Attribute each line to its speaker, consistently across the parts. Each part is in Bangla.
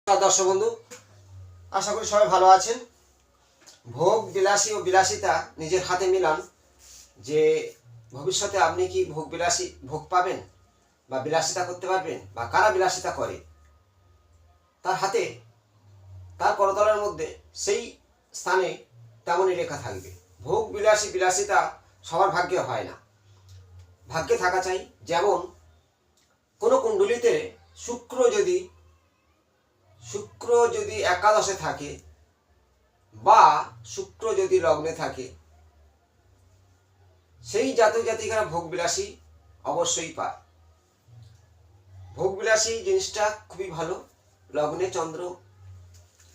Speaker 1: দর্শক বন্ধু, আশা করি সবাই ভালো আছেন। ভোগ বিলাসী ও বিলাসিতা নিজের হাতে মিলান। যে ভবিষ্যতে আপনি কি ভোগ পাবেন বা বিলাসিতা করতে পারবেন, বা কারা বিলাসিতা করে তার হাতে, তার করতলের মধ্যে সেই স্থানে তেমনই রেখা থাকবে। ভোগ বিলাসিতা সবার ভাগ্যে হয় না, ভাগ্যে থাকা চাই। যেমন কোনো কুণ্ডলিতে শুক্র যদি একাদশে থাকে বা শুক্র যদি লগ্নে থাকে, সেই জাতক জাতিকারা ভোগবিলাসী অবশ্যই পায়। ভোগবিলাসী জিনিসটা খুবই ভালো। লগ্নে চন্দ্র,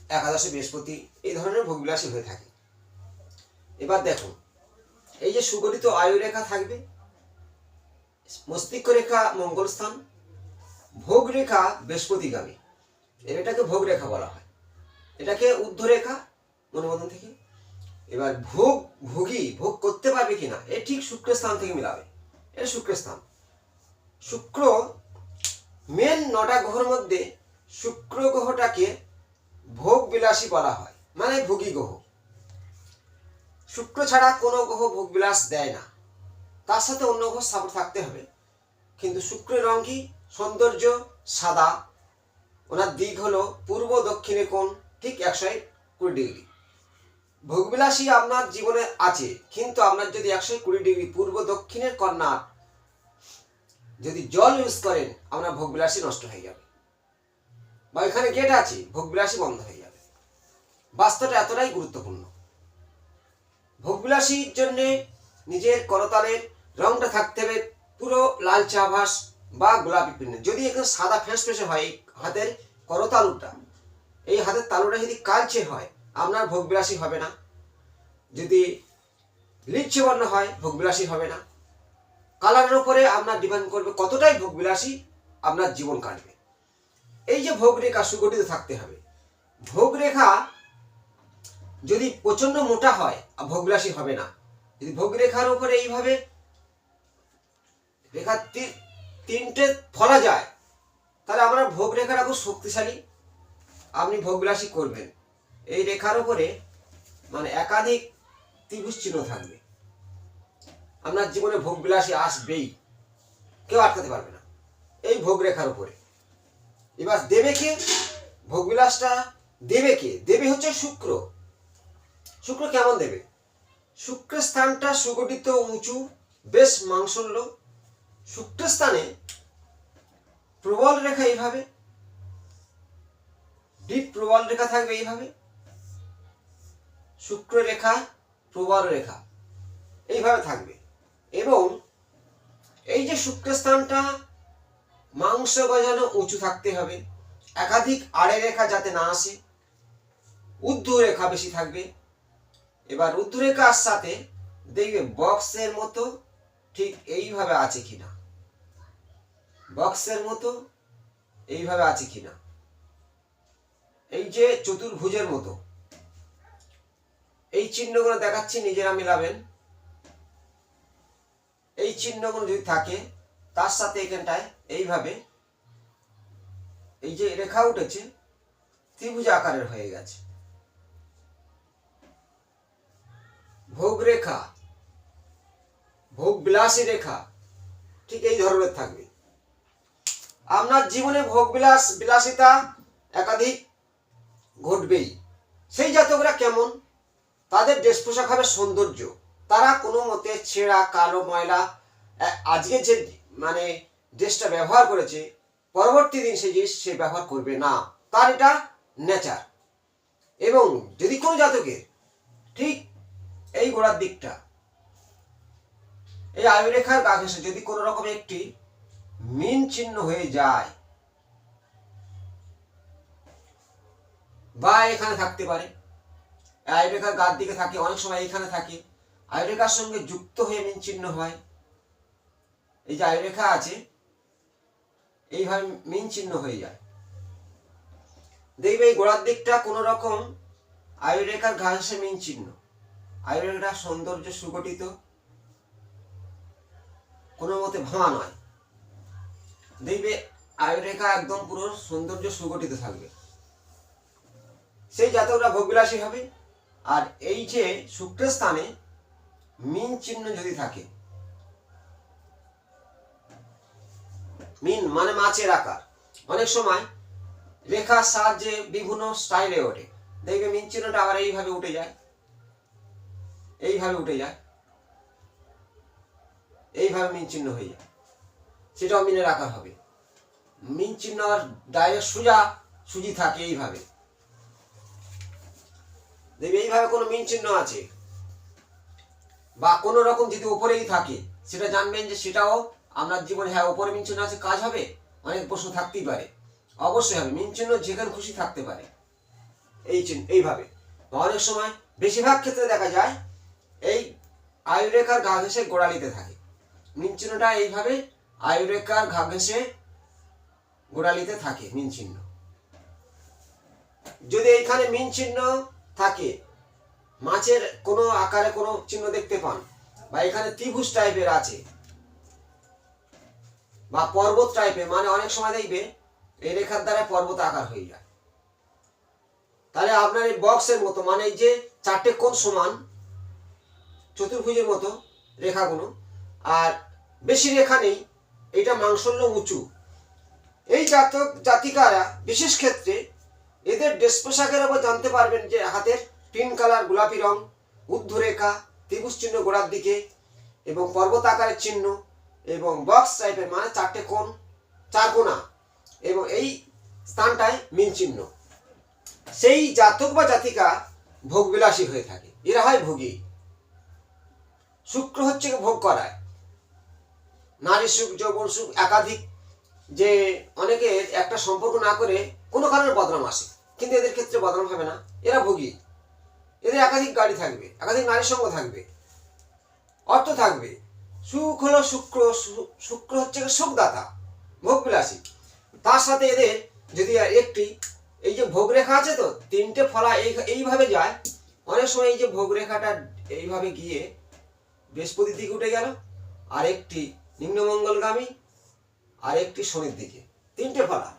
Speaker 1: একাদশে বৃহস্পতি, এই ধরনের ভোগবিলাসী হয়ে থাকে। এবার দেখুন, এই যে সুগঠিত আয়ু রেখা থাকবে, মস্তিষ্ক রেখা মঙ্গল স্থান, ভোগ রেখা বৃহস্পতিগামী, এটাকে ভোগ রেখা বলা হয়। এটাকে ঊর্ধ্ব রেখা মনোবন্ধন থেকে। এবার ভোগ করতে পারবে কিনা, এ ঠিক শুক্রের স্থান থেকে মিলাবে। এটা শুক্রের স্থান। শুক্র মেন 9টা গ্রহের মধ্যে শুক্র গ্রহটাকে ভোগ বিলাসী বলা হয়, মানে ভোগী গ্রহ। শুক্র ছাড়া কোনো গ্রহ ভোগ বিলাস দেয় না, তার সাথে অন্য গ্রহ সাপোর্ট থাকতে হবে। কিন্তু শুক্রের রং কি? সৌন্দর্য, সাদা। ওনার দিক হলো পূর্ব দক্ষিণে কোণ, ঠিক 120 ডিগ্রি। ভোগবিলাসী আপনার জীবনে আছে, কিন্তু আপনার যদি 120 ডিগ্রি পূর্ব দক্ষিণের কর্নার যদি জল ইউজ করেন, আপনার ভোগবিলাসী নষ্ট হয়ে যাবে, বা এখানে গেট আছে, ভোগবিলাসী বন্ধ হয়ে যাবে। বাস্তুটা এতটাই গুরুত্বপূর্ণ। ভোগবিলাসীর জন্য নিজের করতালের রংটা থাকতে হবে পুরো লালচে আভাস বা গোলাপি পিণ্য। যদি এখানে সাদা ফেঁসে হয় হাতের করতালুটা, এই হাতের তালুটা যদি কালচে হয়, আপনার ভোগবিলাসী হবে না। যদি লিচে বর্ণ হয়, ভোগবিলাসী হবে না। কালারের উপরে আপনার ডিপেন্ড করবে কতটাই ভোগবিলাসী আপনার জীবন কাটবে। এই যে ভোগ রেখা সুগঠিত থাকতে হবে। ভোগ রেখা যদি প্রচন্ড মোটা হয়, ভোগবিলাসী হবে না। যদি ভোগ রেখার উপরে এইভাবে রেখা তিনটে ফলা যায়, তাহলে আমরা ভোগ রেখাটা খুব শক্তিশালী, আপনি ভোগবিলাসী করবেন। এই রেখার উপরে মানে একাধিক ত্রিভুজ চিহ্ন থাকবে, আপনার জীবনে ভোগবিলাসী আসবেই, কেউ আটকাতে পারবে না এই ভোগ রেখার উপরে। এবার দেবে কে? ভোগবিলাসটা দেবে কে? দেবে হচ্ছে শুক্র। শুক্র কেমন দেবে? শুক্রের স্থানটা সুগঠিত, উঁচু, বেশ মাংসল্য। শুক্রের স্থানে প্রবল রেখা এইভাবে, ডিপ প্রবল রেখা থাকবে এইভাবে। শুক্র রেখা, প্রবল রেখা এইভাবে থাকবে। এবং এই যে শুক্রের স্থানটা মাংস গজানো উঁচু থাকতে হবে, একাধিক আড়ে রেখা যাতে না আসে, ঊর্ধ্ব রেখা বেশি থাকবে। এবার ঊর্ধ্ব রেখার সাথে দেখবে বক্সের মতো ঠিক এইভাবে আছে কিনা, বক্সের মতো এইভাবে আছে কিনা, এই যে চতুর্ভুজের মতো, এই চিহ্নগুলো দেখাচ্ছি, নিজেরা মিলাবেন। এই চিহ্নগুলো যদি থাকে, তার সাথে এখানটায় এইভাবে এই যে রেখা উঠেছে, ত্রিভুজ আকারের হয়ে গেছে। ভোগ রেখা, ভোগ বিলাসী ঠিক এই ধরনের থাকবে। আপনার জীবনে বিলাসিতা একাধিক ঘটবেই। সেই জাতকরা কেমন? তাদের ড্রেস পোশাক হবে সৌন্দর্য। তারা কোনো মতে ছেঁড়া, কালো, ময়লা আজকে যে মানে ড্রেসটা ব্যবহার করেছে, পরবর্তী দিন সেই জিনিস সে ব্যবহার করবে না, তার এটা নেচার। এবং যদি কোনো জাতকের ঠিক এই গোড়ার দিকটা, এই আয়ুরেখার গা ঘেঁষে যদি কোনো রকম একটি মিন চিহ্ন হয়ে যায়, বা এখানে থাকতে পারে, আয়ুরেখার গার দিকে থাকে, অনেক সময় এখানে থাকে, আয়ুরেখার সঙ্গে যুক্ত হয়ে মিন চিহ্ন হয়। এই যে আয়ুরেখা আছে, এইভাবে মিন চিহ্ন হয়ে যায়। দেখবে এই গোড়ার দিকটা কোন রকম আয়ুরেখার ঘাসে মিন চিহ্ন, আয়ুরেখা সৌন্দর্য সুগঠিত, কোনো মতে ভাঙা নয়। দেখবে আয়ুরেখা একদম পুরো সৌন্দর্য সুগঠিত থাকবে। সেই জাতকরা ভোগবিলাসী হবে। আর এই যে শুক্রের স্থানে মিন চিহ্ন যদি থাকে, মিন মানে মাছের আকার, অনেক সময় রেখার সাহায্যে বিভিন্ন স্টাইলে ওঠে, দেখবে মিন চিহ্নটা আবার এইভাবে উঠে যায়, এইভাবে উঠে যায়, এইভাবে মিন চিহ্ন হয়ে যায়, সেটাও মিনের আকার হবে। মিন চিহ্ন ডাইরেক্ট সোজা সুজি থাকে এইভাবে, দেখবে এইভাবে কোনো মিন চিহ্ন আছে বা কোনো রকম যদি উপরেই থাকে, সেটা জানবেন যে সেটাও আপনার জীবনে, হ্যাঁ উপরে মিন চিহ্ন আছে, কাজ হবে। অনেক প্রশ্ন থাকতেই পারে, অবশ্যই হবে। মিন চিহ্ন যেখানে খুশি থাকতে পারে, এই চিহ্ন এইভাবে। অনেক সময় বেশিরভাগ ক্ষেত্রে দেখা যায় এই আয়ুরেখার ঘা ঘেঁষে গোড়ালিতে থাকে। মিন চিহ্নটা এইভাবে আয়ুরেখার ঘা ঘেঁষে গোড়ালিতে থাকে মিন চিহ্ন। যদি এইখানে মিন চিহ্ন থাকে, মাছের কোনো আকারে কোনো চিহ্ন দেখতে পান, বা এখানে ত্রিভুজ টাইপের আছে বা পর্বত টাইপের, মানে অনেক সময় দেখবে এই রেখার দ্বারা পর্বত আকার হয়ে যায়, তাহলে আপনার এই বক্সের মতো, মানে এই যে চারটে কোণ সমান চতুর্ভুজের মতো রেখাগুলো, আর বেশি রেখা নেই, এটা মাংসল্য উঁচু। এই জাতক জাতিকারা বিশেষ ক্ষেত্রে এদের ড্রেস পোশাকের উপর জানতে পারবেন যে হাতের পিন কালার গোলাপি রং, ঊর্ধ্বরেখা, ত্রিভুজ চিহ্ন গোড়ার দিকে এবং পর্বত আকারের চিহ্ন এবং বক্স টাইপের, মানে চারটে কোণ, চার কোণা, এবং এই স্থানটায় মিন চিহ্ন, সেই জাতক বা জাতিকা ভোগবিলাসী হয়ে থাকে, এরা হয় ভোগী। শুক্র হচ্ছে ভোগ করায়, নারী সুখ, যৌবন সুখ, একাধিক, যে অনেকে একটা সম্পর্ক না করে কোনো কারণে বদনাম আসে, কিন্তু এদের ক্ষেত্রে বদনাম হবে না, এরা ভোগী। এদের একাধিক গাড়ি থাকবে, একাধিক নারীর সঙ্গ থাকবে, অর্থ থাকবে। সুখ হলো শুক্র, শুক্র হচ্ছে সুখদাতা, ভোগবিলাসী। তার সাথে এদের যদি একটি এই যে ভোগরেখা আছে, তো তিনটে ফলা এইভাবে যায়, অনেক সময় এই যে ভোগরেখাটা এইভাবে গিয়ে বৃহস্পতির দিকে উঠে গেল, আর একটি নিম্নমঙ্গলগামী, আর একটি শনির দিকে, তিনটে ফলা,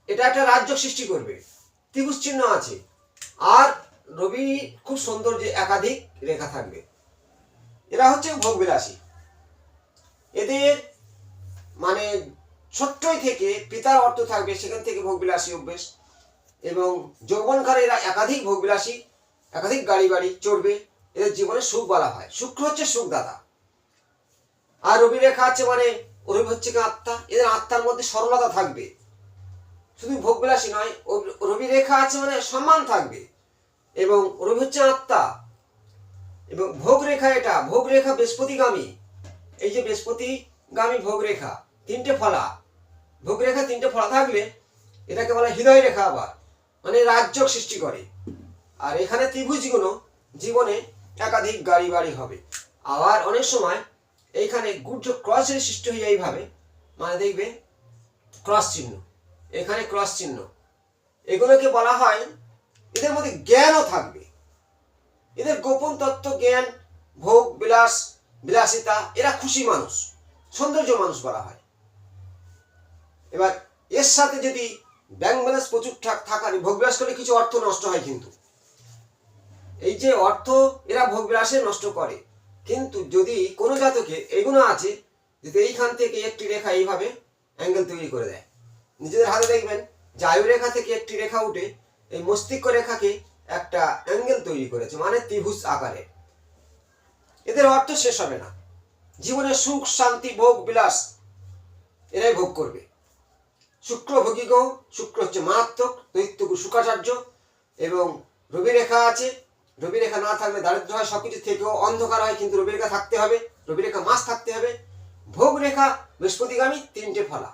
Speaker 1: এটা একটা রাজ্য সৃষ্টি করবে। ত্রিভুজ চিহ্ন আছে, আর রবি খুব সুন্দর, যে একাধিক রেখা থাকবে। এরা হচ্ছে ভোগবিলাসী। এদের মানে ছোট্টই থেকে পিতার অর্থ থাকবে, সেখান থেকে ভোগবিলাসী অভ্যেস, এবং যৌবনকালে এরা একাধিক ভোগবিলাসী, একাধিক গাড়ি বাড়ি চড়বে, এদের জীবনে সুখ বলা হয়। শুক্র হচ্ছে সুখদাতা, আর রবি রেখা আছে, মানে রবি হচ্ছে আত্মা, এদের আত্মার মধ্যে সরলতা থাকবে, শুধু ভোগবিলাসী নয়, রবি রেখা আছে মানে সম্মান থাকবে, এবং রবি হচ্ছে আত্মা, এবং ভোগ রেখা, এটা ভোগ রেখা বৃহস্পতিগামী, এই যে বৃহস্পতিগামী ভোগ রেখা, তিনটে ফলা, ভোগ রেখা তিনটে ফলা থাকলে এটাকে বলা হৃদয় রেখা, আবার মানে রাজ্য সৃষ্টি করে। আর এখানে ত্রিভুজগুলো জীবনে একাধিক গাড়ি বাড়ি হবে। আবার অনেক সময় এইখানে গুর্জ ক্রসের সৃষ্টি হয়ে যায় এইভাবে, মানে দেখবে ক্রস চিহ্ন, এখানে ক্রস চিহ্ন, এগুলোকে বলা হয়, এদের মধ্যে জ্ঞানও থাকবে, এদের গোপন তত্ত্ব জ্ঞান, ভোগ বিলাস, বিলাসিতা, এরা খুশি মানুষ, সৌন্দর্য মানুষ বলা হয়। এবার এর সাথে যদি ব্যাংক ব্যালেন্স প্রচুর থাকার, ভোগবিলাস করলে কিছু অর্থ নষ্ট হয়, কিন্তু এই যে অর্থ এরা ভোগবিলাসে নষ্ট করে, কিন্তু যদি কোনো জাতকে এগুলো আছে, যদি এইখান থেকে একটি রেখা এইভাবে অ্যাঙ্গেল তৈরি করে দেয়, নিজেদের হাতে দেখবেন যে আয়ু রেখা থেকে একটি রেখা উঠে এই মস্তিষ্ক রেখাকে একটা অ্যাঙ্গেল তৈরি করেছে, মানে ত্রিভুজ আকারে, এদের অর্থ শেষ হবে না। জীবনে সুখ শান্তি ভোগ বিলাস এরাই ভোগ করবে। শুক্র ভোগিগ, শুক্র হচ্ছে মারাত্মক, দৈত্যগুরু শুক্রাচার্য, এবং রবি রেখা আছে, রবি রেখা না থাকলে দারিদ্র হয়, সবকিছু থেকেও অন্ধকার হয়, কিন্তু রবি রেখা থাকতে হবে, রবি রেখা মাস থাকতে হবে। ভোগ রেখা বৃহস্পতিগামী, তিনটে ফলা,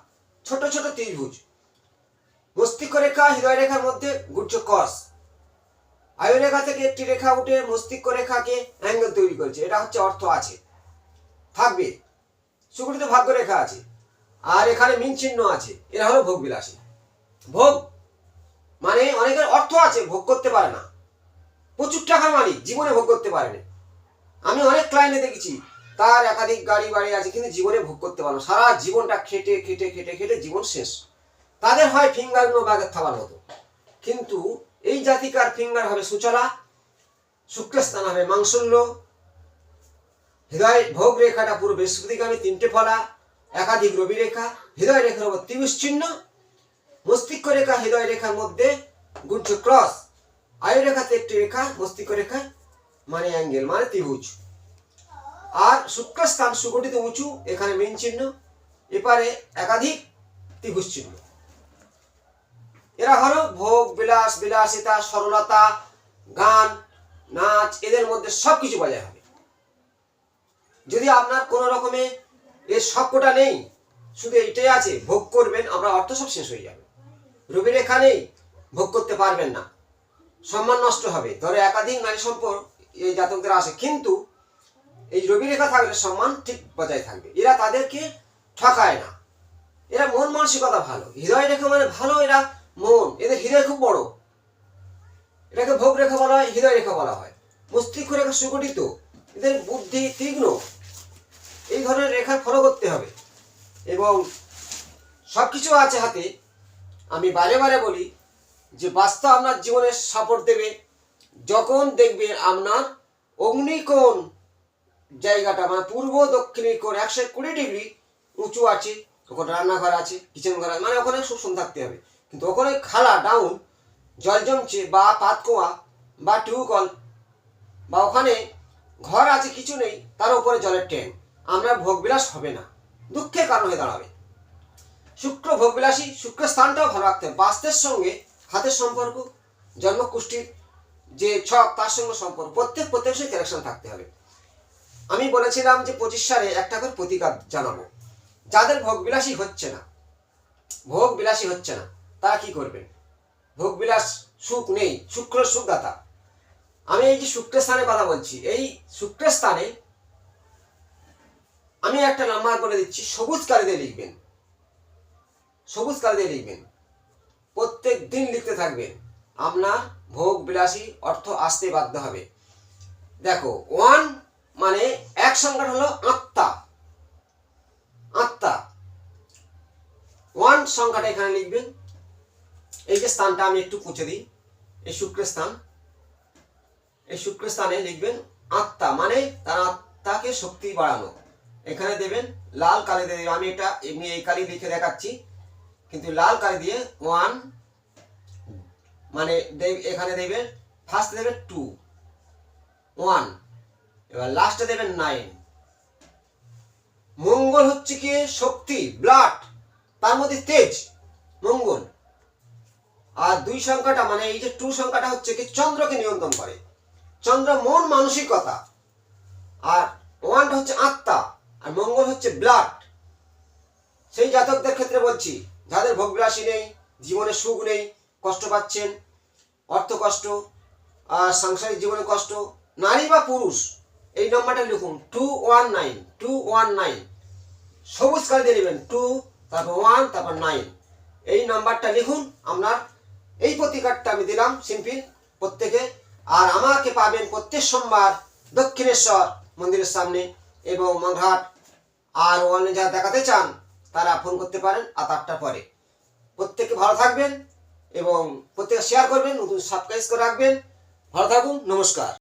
Speaker 1: ছোট ছোট ত্রিভুজ, মস্তিষ্ক রেখা হৃদয় রেখার মধ্যে গুচ্ছ কস, আয়ু রেখা থেকে একটি রেখা উঠে মস্তিষ্ক রেখাকে অ্যাঙ্গেল তৈরি করেছে, এটা হচ্ছে অর্থ আছে, থাকবে। শুক্রতে ভাগ্য রেখা আছে, আর এখানে মিন চিহ্ন আছে, এরা হলো ভোগ বিলাসী। ভোগ মানে অনেকের অর্থ আছে, ভোগ করতে পারে না, প্রচুর টাকার মালিক, জীবনে ভোগ করতে পারেনি। আমি অনেক ক্লায়েন্টে দেখেছি, তার একাধিক গাড়ি বাড়ি আছে, কিন্তু জীবনে ভোগ করতে পারে না, সারা জীবনটা খেটে খেটে খেটে খেটে জীবন শেষ। তাদের হয় ফিঙ্গার নো বাগের থাবার মতো, কিন্তু এই জাতিকার ফিঙ্গার হবে সুচলা, শুক্রস্থান হবে মাংসল্য, হৃদয় ভোগ রেখাটা পুরো বৃহস্পতিগামী, 3টে ফলা, একাধিক রবি রেখা, হৃদয় রেখার উপর ত্রিভুজ চিহ্ন, মস্তিষ্ক রেখা হৃদয় রেখার মধ্যে গুচ্ছ ক্রস, আয়ু রেখাতে একটি রেখা, মস্তিষ্ক রেখা মানে অ্যাঙ্গেল মানে ত্রিভুজ। আর শুক্রস্থান সুগঠিত উঁচু, এখানে মেন চিহ্ন, এপারে একাধিক ত্রিভুজ চিহ্ন। এরা হলো ভোগ বিলাস, বিলাসিতা, সরলতা, গান, নাচ, এদের মধ্যে সবকিছু বজায় হবে। যদি আপনার কোনো রকমে এর সবকটা নেই, শুধু এইটাই আছে, ভোগ করবেন, আমরা অর্থ সব শেষ হয়ে যাবে। রবি রেখা নেই, ভোগ করতে পারবেন না, সম্মান নষ্ট হবে। ধরো একাধিক নারী সম্পর্ক এই জাতকদের আসে, কিন্তু এই রবি রেখা থাকলে সম্মান ঠিক বজায় থাকবে। এরা তাদেরকে ঠকায় না, এরা মন মানসিকতা ভালো। হৃদয় রেখা মানে ভালো, এরা মন, এদের হৃদয় খুব বড়, এটাকে ভোগ রেখা বলা হয়, হৃদয় রেখা বলা হয়। মস্তিষ্ক রেখা সুগঠিত, এদের বুদ্ধি তীক্ষ্ণ, এই ধরনের রেখা ফলো করতে হবে। এবং সবকিছু আছে হাতে। আমি বারে বারে বলি যে বাস্তব আপনার জীবনে সাপোর্ট দেবে যখন দেখবেন আপনার অগ্নিকোণ জায়গাটা মানে পূর্ব দক্ষিণের কোণ 120 ডিগ্রি উঁচু আছে, ওখানে রান্নাঘর আছে, কিচেন ঘর আছে, মানে ওখানে সূক্ষ্ম থাকতে হবে। কিন্তু ওখানে খালা ডাউন, জল জমছে বা পাতকুয়া বা টিউবকল বা ওখানে ঘর আছে কিছু নেই, তার উপরে জলের ট্যাঙ্ক, আমরা ভোগবিলাস হবে না, দুঃখের কারণ হয়ে দাঁড়াবে। শুক্র ভোগবিলাসী, শুক্রস্থানটাও ভালো রাখতে হবে। বাস্তের সঙ্গে হাতের সম্পর্ক, জন্মকুষ্ঠির যে ছক তার সঙ্গে সম্পর্ক, প্রত্যেকের সঙ্গে কানেকশন থাকতে হবে। আমি বলেছিলাম যে 25 সালে একটা করে প্রতিকার জানাবো। যাদের ভোগবিলাসী হচ্ছে না, ভোগবিলাসী হচ্ছে না, তারা কি করবেন? ভোগবিলাস সুখ নেই, শুক্র সুখদাতা। আমি এই যে শুক্রস্থানের কথা বলছি, এই শুক্রস্থানে আমি একটা নাম্বার বলে দিচ্ছি, সবুজ কালি দিয়ে লিখবেন, সবুজ কালি দিয়ে লিখবেন, প্রত্যেক দিন লিখতে থাকবেন, আপনার ভোগ বিলাসী অর্থ আসতে বাধ্য হবে। দেখো 1 মানে এক সংখ্যাটা হলো আত্মা, আত্মা 1 সংখ্যাটা এখানে লিখবেন। এই যে স্থানটা আমি একটু মুছে দিই, এই শুক্রস্থান, এই শুক্রস্থানে লিখবেন আত্মা মানে তার আত্মাকে শক্তি বাড়ানো। এখানে দেবেন লাল কালি দিয়ে দেবেন, আমি এটা এমনি এই কালি লিখে দেখাচ্ছি, কিন্তু লাল কালি দিয়ে 1 মানে এখানে দেবেন, ফার্স্ট দেবেন 2 1, এবার লাস্টে দেবেন 9। মঙ্গল হচ্ছে কি শক্তি, ব্লাড, তার মধ্যে তেজ, মঙ্গল। আর 2 সংখ্যাটা মানে এই যে 2 সংখ্যাটা হচ্ছে কি চন্দ্রকে নিয়ন্ত্রণ করে, চন্দ্র মন মানসিকতা, আর 1টা হচ্ছে আত্মা, আর মঙ্গল হচ্ছে ব্লাড। সেই জাতকদের ক্ষেত্রে বলছি, যাদের ভোগবিলাসী নেই, জীবনে সুখ নেই, কষ্ট পাচ্ছেন, অর্থ কষ্ট, আর সাংসারিক জীবনে কষ্ট, নারী বা পুরুষ, এই নম্বরটা লিখুন 219 219, সবুজ কালি দিয়ে নেবেন 2 তারপর 1 তারপর 9, এই নাম্বারটা লিখুন। আপনার এই প্রতিকারটা আমি দিলাম সিম্পল প্রত্যেকে। আর আমাকে পাবেন প্রত্যেক সোমবার দক্ষিণেশ্বর মন্দিরের সামনে এবং মংঘাট। আর অনলাইনে যারা দেখাতে চান তারা ফোন করতে পারেন 8টার পরে। প্রত্যেকে ভালো থাকবেন এবং প্রত্যেকে শেয়ার করবেন, নতুন সাবস্ক্রাইব করে রাখবেন। ভালো থাকুন, নমস্কার।